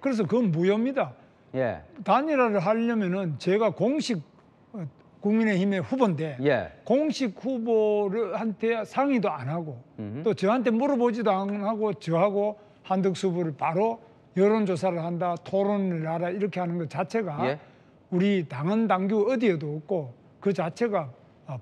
그래서 그건 무효입니다. 예. 단일화를 하려면은 제가 공식 국민의힘의 후보인데 예. 공식 후보한테 상의도 안 하고 또 저한테 물어보지도 안 하고 저하고 한덕수 후보를 바로 여론조사를 한다, 토론을 하라 이렇게 하는 것 자체가 예. 우리 당헌 당규 어디에도 없고 그 자체가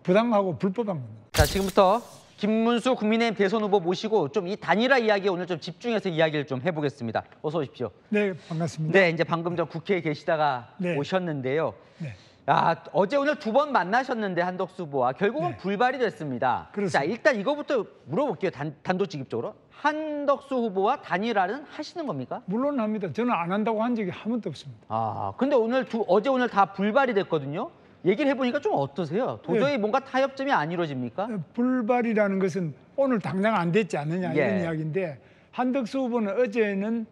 부당하고 불법한 겁니다. 자, 지금부터 김문수 국민의힘 대선 후보 모시고 좀 이 단일화 이야기에 오늘 좀 집중해서 이야기를 좀 해보겠습니다. 어서 오십시오. 네, 반갑습니다. 네, 이제 방금 전 국회에 계시다가 네. 오셨는데요. 네. 어제 오늘 두 번 만나셨는데 한덕수 후보와 결국은 네. 불발이 됐습니다. 그렇습니다. 자, 일단 이거부터 물어볼게요. 단도직입적으로. 한덕수 후보와 단일화는 하시는 겁니까? 물론 합니다. 저는 안 한다고 한 적이 한 번도 없습니다. 근데 어제 오늘 다 불발이 됐거든요. 얘기를 해보니까 좀 어떠세요? 도저히 네. 뭔가 타협점이 안 이루어집니까? 불발이라는 것은 오늘 당장 안 됐지 않느냐 예. 이런 이야기인데 한덕수 후보는 어제는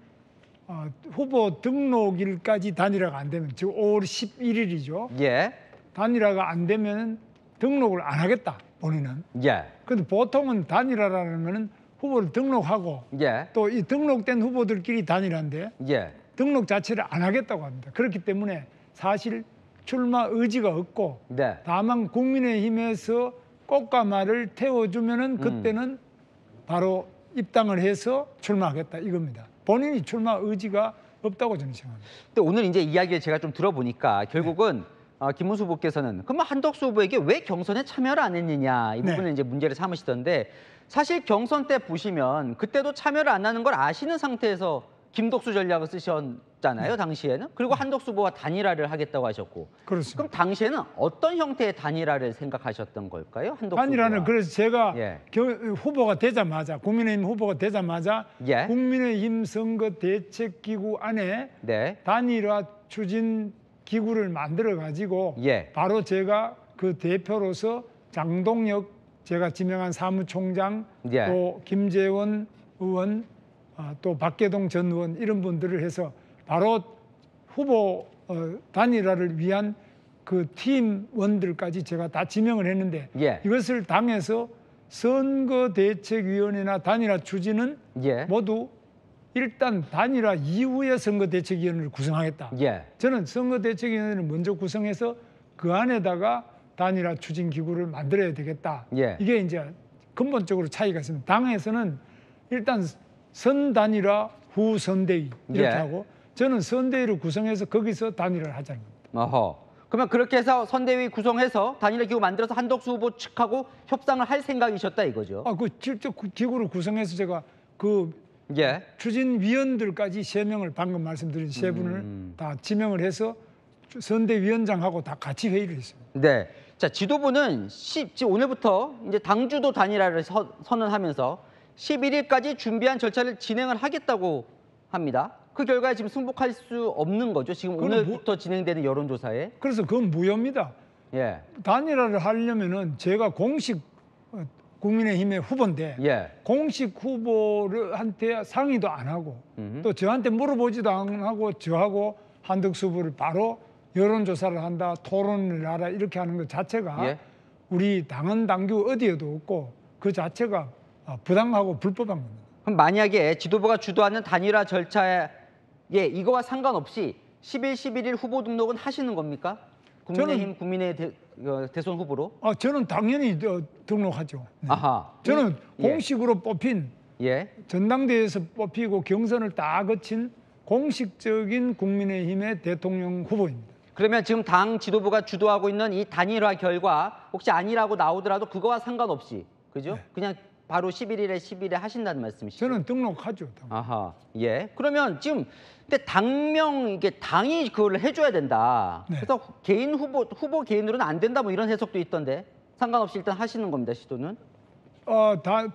후보 등록일까지 단일화가 안 되면 즉 5월 11일이죠. 예. 단일화가 안 되면 등록을 안 하겠다 본인은. 예. 근데 보통은 단일화라는 거는 후보를 등록하고 예. 또 이 등록된 후보들끼리 단일화인데 예. 등록 자체를 안 하겠다고 합니다. 그렇기 때문에 사실 출마 의지가 없고 네. 다만 국민의힘에서 꽃가마를 태워주면은 그때는 바로 입당을 해서 출마하겠다 이겁니다. 본인이 출마 의지가 없다고 저는 생각합니다. 근데 오늘 이제 이야기를 제가 좀 들어보니까 결국은 김문수 후보께서는 그러면 한덕수 후보에게 왜 경선에 참여를 안 했느냐 이 부분을 이제 문제를 삼으시던데 사실 경선 때 보시면 그때도 참여를 안 하는 걸 아시는 상태에서 김덕수 전략을 쓰셨잖아요, 당시에는. 그리고 한덕수 후보와 단일화를 하겠다고 하셨고. 그렇습니다. 그럼 당시에는 어떤 형태의 단일화를 생각하셨던 걸까요? 한덕수 단일화는 후보와. 그래서 제가 예. 후보가 되자마자 국민의힘 후보가 되자마자 예. 국민의힘 선거대책기구 안에 네. 단일화 추진 기구를 만들어 가지고 예. 바로 제가 그 대표로서 장동혁 제가 지명한 사무총장 예. 또 김재원 의원 또 박계동 전 의원 이런 분들을 해서 바로 후보 단일화를 위한 그 팀원들까지 제가 다 지명을 했는데 예. 이것을 당에서 선거대책위원회나 단일화 추진은 예. 모두 일단 단일화 이후에 선거대책위원회를 구성하겠다. 예. 저는 선거대책위원회를 먼저 구성해서 그 안에다가 단일화 추진 기구를 만들어야 되겠다. 예. 이게 이제 근본적으로 차이가 있습니다. 당에서는 일단 선단일화 후 선대위 이렇게 예. 하고 저는 선대위를 구성해서 거기서 단일화를 하자는 겁니다. 어허. 그러면 그렇게 해서 선대위 구성해서 단일화 기구 만들어서 한덕수 후보 측하고 협상을 할 생각이셨다 이거죠? 그 직접 기구를 구성해서 제가 그 예. 추진위원들까지 3명을 방금 말씀드린 3분을 다 지명을 해서 선대위원장하고 다 같이 회의를 했습니다. 네. 자, 지도부는 지금 오늘부터 이제 당주도 단일화를 선언하면서 11일까지 준비한 절차를 진행을 하겠다고 합니다. 그 결과에 지금 승복할 수 없는 거죠. 지금 오늘부터 진행되는 여론조사에. 그래서 그건 무효입니다. 예. 단일화를 하려면은 제가 공식 국민의힘의 후보인데 예. 공식 후보한테 상의도 안 하고 또 저한테 물어보지도 안 하고 저하고 한덕수 후보를 바로 여론조사를 한다, 토론을 하라 이렇게 하는 것 자체가 예. 우리 당헌 당규 어디에도 없고 그 자체가 부당하고 불법한 겁니다. 그럼 만약에 지도부가 주도하는 단일화 절차에 이거와 상관없이 10일, 11일 후보 등록은 하시는 겁니까? 국민의힘 대선 후보로? 저는 당연히 등록하죠. 네. 아하. 저는 예. 공식으로 뽑힌 예. 전당대회에서 뽑히고 경선을 다 거친 공식적인 국민의힘의 대통령 후보입니다. 그러면 지금 당 지도부가 주도하고 있는 이 단일화 결과 혹시 아니라고 나오더라도 그거와 상관없이 그죠? 네. 그냥 바로 11일에 10일에 하신다는 말씀이시죠? 저는 등록하죠. 아하. 예. 그러면 지금 근데 이게 당이 그걸 해줘야 된다. 네. 그래서 개인 후보 개인으로는 안 된다 뭐 이런 해석도 있던데 상관없이 일단 하시는 겁니다. 시도는.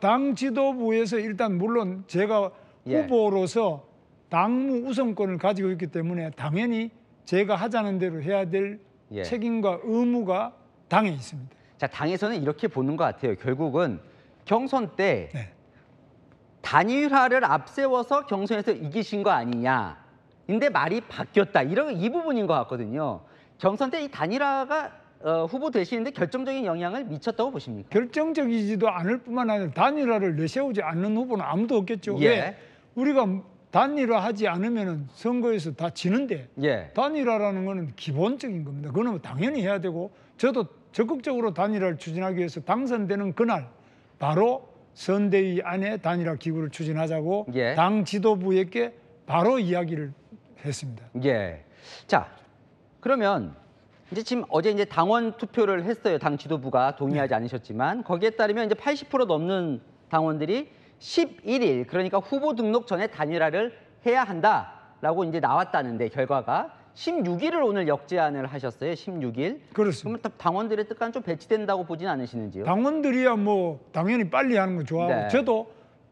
당 지도부에서 일단 물론 제가 예. 후보로서 당무 우선권을 가지고 있기 때문에 당연히 제가 하자는 대로 해야 될 예. 책임과 의무가 당에 있습니다. 자, 당에서는 이렇게 보는 것 같아요. 결국은 경선 때 네. 단일화를 앞세워서 경선에서 이기신 거 아니냐. 근데 말이 바뀌었다. 이 부분인 것 같거든요. 경선 때 이 단일화가 후보 되시는데 결정적인 영향을 미쳤다고 보십니까? 결정적이지도 않을 뿐만 아니라 단일화를 내세우지 않는 후보는 아무도 없겠죠. 예. 왜? 우리가 단일화하지 않으면은 선거에서 다 지는데 예. 단일화라는 거는 기본적인 겁니다. 그거는 당연히 해야 되고 저도 적극적으로 단일화를 추진하기 위해서 당선되는 그날 바로 선대위 안에 단일화 기구를 추진하자고 예. 당 지도부에게 바로 이야기를 했습니다. 예. 자, 그러면 이제 지금 어제 이제 당원 투표를 했어요. 당 지도부가 동의하지 않으셨지만 거기에 따르면 이제 80% 넘는 당원들이 11일 그러니까 후보 등록 전에 단일화를 해야 한다라고 이제 나왔다는데 결과가 16일을 오늘 역제안을 하셨어요. 16일. 그렇습니다. 그러면 당원들의 뜻과는 좀 배치된다고 보진 않으시는지요? 당원들이야 뭐 당연히 빨리 하는 거 좋아하고 네.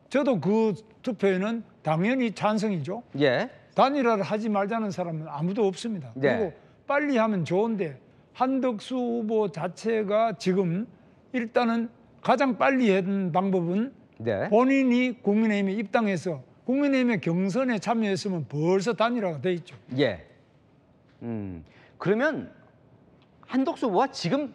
저도 그 투표에는 당연히 찬성이죠. 예. 단일화를 하지 말자는 사람은 아무도 없습니다. 네. 그리고 빨리 하면 좋은데 한덕수 후보 자체가 지금 일단은 가장 빨리 했던 방법은 네. 본인이 국민의힘에 입당해서 국민의힘의 경선에 참여했으면 벌써 단일화가 돼 있죠. 예. 그러면 한덕수 후보가 지금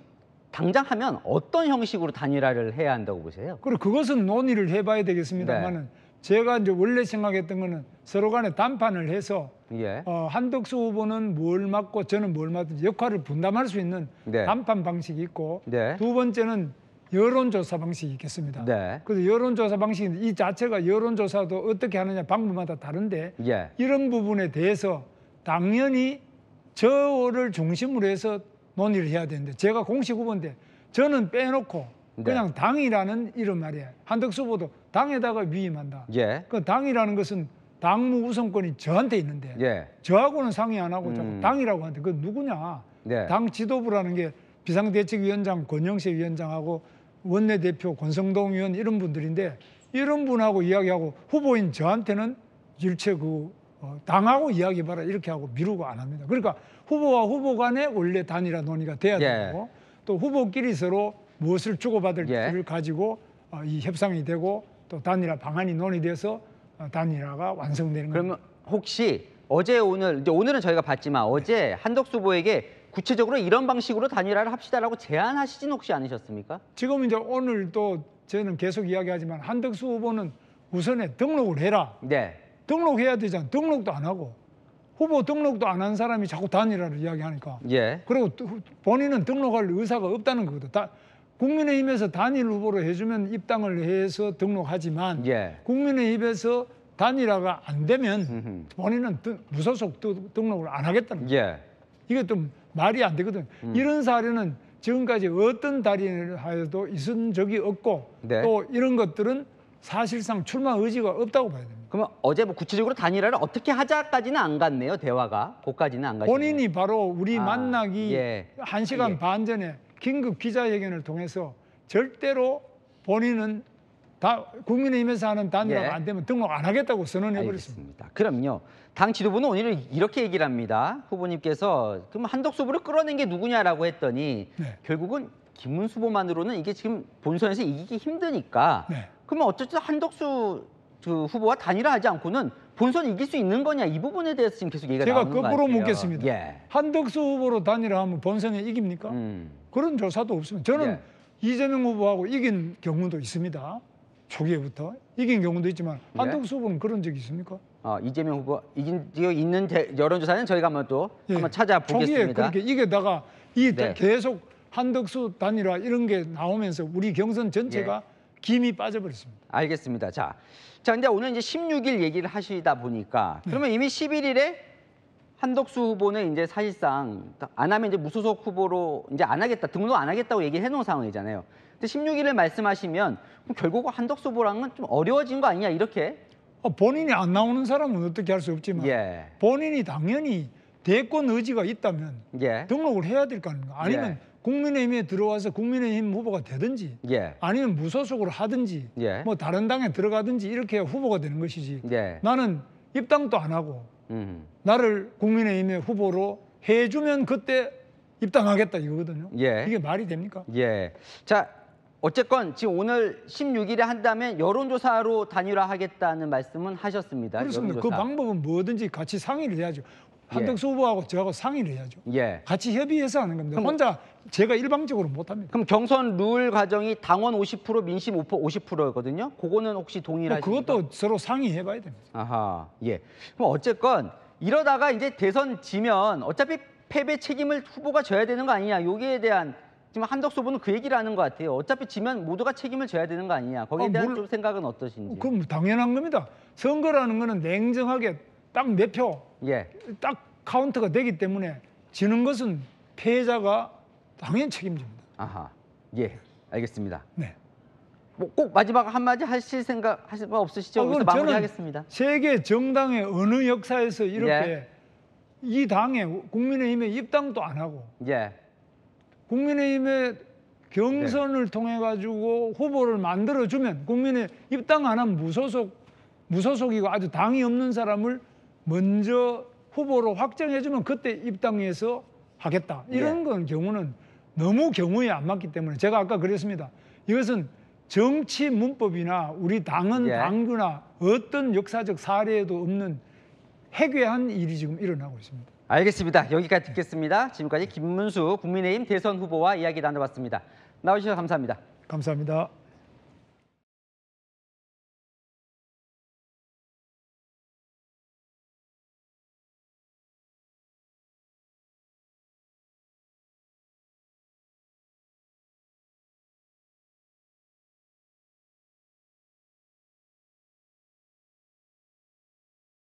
당장 하면 어떤 형식으로 단일화를 해야 한다고 보세요? 그리고 그것은 논의를 해봐야 되겠습니다만은 네. 제가 이제 원래 생각했던 거는 서로 간에 담판을 해서 예. 한덕수 후보는 뭘 맡고 저는 뭘 맡든지 역할을 분담할 수 있는 네. 담판 방식이 있고 네. 두 번째는 여론조사 방식이 있겠습니다. 네. 그래서 여론조사 방식이 이 자체가 여론조사도 어떻게 하느냐 방법마다 다른데 예. 이런 부분에 대해서 당연히 저를 중심으로 해서 논의를 해야 되는데 제가 공식 후보인데 저는 빼놓고 네. 그냥 당이라는 이런 말이에요. 한덕수 후보도 당에다가 위임한다. 예. 그 당이라는 것은 당무 우선권이 저한테 있는데 예. 저하고는 상의 안 하고 자꾸 당이라고 하는데 그 누구냐? 네. 당 지도부라는 게 비상대책위원장 권영세 위원장하고 원내대표 권성동 의원 이런 분들인데 이런 분하고 이야기하고 후보인 저한테는 일체 당하고 이야기해봐라 이렇게 하고 미루고 안 합니다. 그러니까 후보와 후보 간에 원래 단일화 논의가 돼야 예. 되고 또 후보끼리 서로 무엇을 주고받을지를 예. 가지고 이 협상이 되고 또 단일화 방안이 논의돼서 단일화가 완성되는 겁니다. 그러면 혹시 어제 오늘 이제 오늘은 저희가 봤지만 어제 한덕수 후보에게 구체적으로 이런 방식으로 단일화를 합시다라고 제안하시진 혹시 않으셨습니까? 지금 이제 오늘 또 저는 계속 이야기하지만 한덕수 후보는 우선에 등록을 해라. 네. 등록해야 되잖아. 등록도 안 하고 후보 등록도 안 한 사람이 자꾸 단일화를 이야기하니까. 예. 그리고 또 본인은 등록할 의사가 없다는 거거든. 국민의힘에서 단일 후보로 해주면 입당을 해서 등록하지만 예. 국민의힘에서 단일화가 안 되면 본인은 무소속 등록을 안 하겠다는 거예요. 예. 이게 좀 말이 안 되거든. 이런 사례는 지금까지 어떤 단일화에도 있은 적이 없고 네. 또 이런 것들은 사실상 출마 의지가 없다고 봐야 됩니다. 그러면 어제 뭐 구체적으로 단일화를 어떻게 하자까지는 안 갔네요. 대화가. 그까지는 안 가시네요. 본인이 바로 우리 만나기 예. 1시간 예. 반 전에 긴급 기자회견을 통해서 절대로 본인은 다 국민의힘에서 하는 단일화가 예. 안 되면 등록 안 하겠다고 선언해버렸습니다. 알겠습니다. 그럼요. 당 지도부는 오늘 이렇게 얘기를 합니다. 후보님께서 그럼 한덕수 후보를 끌어낸 게 누구냐라고 했더니 네. 결국은 김문수 후보만으로는 이게 지금 본선에서 이기기 힘드니까 네. 그러면 어쨌든 한덕수 후보와 단일화하지 않고는 본선 이길 수 있는 거냐 이 부분에 대해서 지금 계속 얘기가 제가 나오는 것 거꾸로 같아요. 묻겠습니다. 예. 한덕수 후보로 단일화하면 본선에 이깁니까? 그런 조사도 없습니다. 저는 예. 이재명 후보하고 이긴 경우도 있습니다. 초기에부터 이긴 경우도 있지만 예. 한덕수 후보는 그런 적이 있습니까? 이재명 후보 이긴 적이 있는 여론조사는 저희가 한번 또 예. 한번 초기에 찾아보겠습니다. 그렇게 이게다가 네. 계속 한덕수 단일화 이런 게 나오면서 우리 경선 전체가 김이 빠져버렸습니다. 알겠습니다. 자, 이제 오늘 이제 16일 얘기를 하시다 보니까 그러면 이미 11일에 한덕수 후보는 이제 사실상 안 하면 이제 무소속 후보로 이제 안 하겠다, 등록 안 하겠다고 얘기해 놓은 상황이잖아요. 근데 16일을 말씀하시면 그럼 결국 한덕수 후보랑은 좀 어려워진 거 아니냐 이렇게? 본인이 안 나오는 사람은 어떻게 할 수 없지만 예. 본인이 당연히 대권 의지가 있다면 예. 등록을 해야 될 거 아닙니까? 아니면 예. 국민의힘에 들어와서 국민의힘 후보가 되든지 예. 아니면 무소속으로 하든지 예. 뭐 다른 당에 들어가든지 이렇게 후보가 되는 것이지 예. 나는 입당도 안 하고 나를 국민의힘의 후보로 해주면 그때 입당하겠다 이거거든요. 예. 이게 말이 됩니까? 예. 자, 어쨌건 지금 오늘 16일에 한다면 여론조사로 단일화하겠다는 말씀은 하셨습니다. 그렇습니다. 그 여론조사. 방법은 뭐든지 같이 상의를 해야죠. 한덕수 후보하고 저하고 상의를 해야죠. 예. 같이 협의해서 하는 겁니다. 그럼 혼자 제가 일방적으로 못 합니다. 그럼 경선 룰 과정이 당원 50%, 민심 50%거든요. 그거는 혹시 동일하십니까? 그것도 서로 상의해 봐야 됩니다. 아하, 예. 그럼 어쨌건 이러다가 이제 대선 지면 어차피 패배 책임을 후보가 져야 되는 거 아니냐. 여기에 대한 지금 한덕수 후보는 그 얘기를 하는 것 같아요. 어차피 지면 모두가 책임을 져야 되는 거 아니냐. 거기에 대한 좀 생각은 어떠신지. 그럼 당연한 겁니다. 선거라는 거는 냉정하게 딱 몇 표, 예. 딱 카운트가 되기 때문에 지는 것은 패자가 당연히 책임집니다. 아하, 예. 알겠습니다. 네. 뭐 꼭 마지막 한마디 하실 거 없으시죠? 여기서 그건 저는 마무리하겠습니다. 세계 정당의 어느 역사에서 이렇게 예. 이 당에 국민의힘에 입당도 안 하고 예. 국민의힘의 경선을 통해 가지고 후보를 만들어 주면 국민의 입당 안 하면 무소속이고 아주 당이 없는 사람을 먼저 후보로 확정해 주면 그때 입당해서 하겠다. 이런 건 경우는 너무 경우에 안 맞기 때문에 제가 아까 그랬습니다. 이것은 정치 문법이나 우리 당헌 당규나 어떤 역사적 사례에도 없는 해괴한 일이 지금 일어나고 있습니다. 알겠습니다. 여기까지 듣겠습니다. 지금까지 김문수 국민의힘 대선 후보와 이야기 나눠봤습니다. 나와주셔서 감사합니다. 감사합니다.